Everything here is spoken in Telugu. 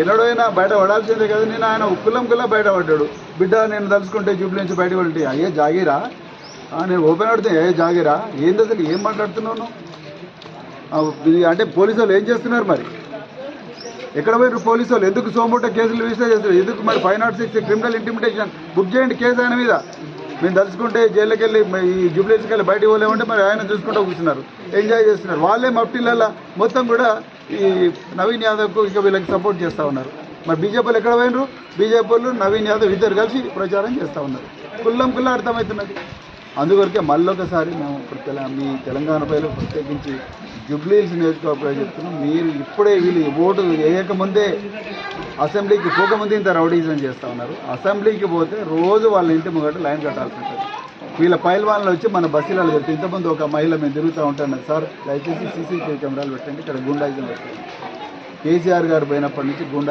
ఎన్నడైనా బయట పడాల్సిందే కదా. నేను ఆయన కుల్లా బయట పడ్డాడు. బిడ్డ నేను తలుచుకుంటే జూబ్లీ నుంచి బయట పడి అయ్యే జాగీరా, నేను ఓపెన్ పడితే ఏ జాగీరా, ఏంది అసలు ఏం మాట్లాడుతున్నాను? అంటే పోలీసు వాళ్ళు ఏం చేస్తున్నారు మరి? ఎక్కడ పోయారు పోలీసు వాళ్ళు? ఎందుకు సోమోటో కేసులు రిజిస్టర్ చేస్తారు? ఎందుకు మరి 506 క్రిమినల్ ఇంటిమిటేషన్ బుక్ చేయండి కేసు ఆయన మీద. మేము తలుచుకుంటే జైల్లోకి వెళ్ళి ఈ జూబ్లీస్కి వెళ్ళి బయటకు పోలేమంటే మరి ఆయన చూసుకుంటూ కూర్చున్నారు, ఎంజాయ్ చేస్తున్నారు. వాళ్ళే మఫ్టీలలో మొత్తం కూడా ఈ నవీన్ యాదవ్కు ఇక వీళ్ళకి సపోర్ట్ చేస్తూ ఉన్నారు. మరి బీజేపీలు ఎక్కడ పోయినరు? బీజేపీలు నవీన్ యాదవ్ ఇద్దరు కలిసి ప్రచారం చేస్తూ ఉన్నారు. కుల్లా అర్థమవుతున్నది. అందుకొరకే మళ్ళొకసారి మేము ఇప్పుడు మీ తెలంగాణ ప్రజలు ప్రత్యేకించి జూబ్లీహిల్స్ నియోజకవర్గంలో చెప్తున్నాం, మీరు ఇప్పుడే వీళ్ళు ఓటు వేయకముందే అసెంబ్లీకి పోకముందే ఇంత రౌడీజం చేస్తూ ఉన్నారు. అసెంబ్లీకి పోతే రోజు వాళ్ళ ఇంటి ముంగట లైన్ కట్టాల్సి ఉంటుంది. వీళ్ళ పైల్వాన్లు వచ్చి మన బస్సులలో పెట్టి ఇంతకుముందు ఒక మహిళ మేము తిరుగుతూ ఉంటాను, సార్ దయచేసి సీసీటీవీ కెమెరాలు పెట్టండి, ఇక్కడ గుండాయిజం పెట్టండి. కేసీఆర్ గారు పోయినప్పటి నుంచి గుండా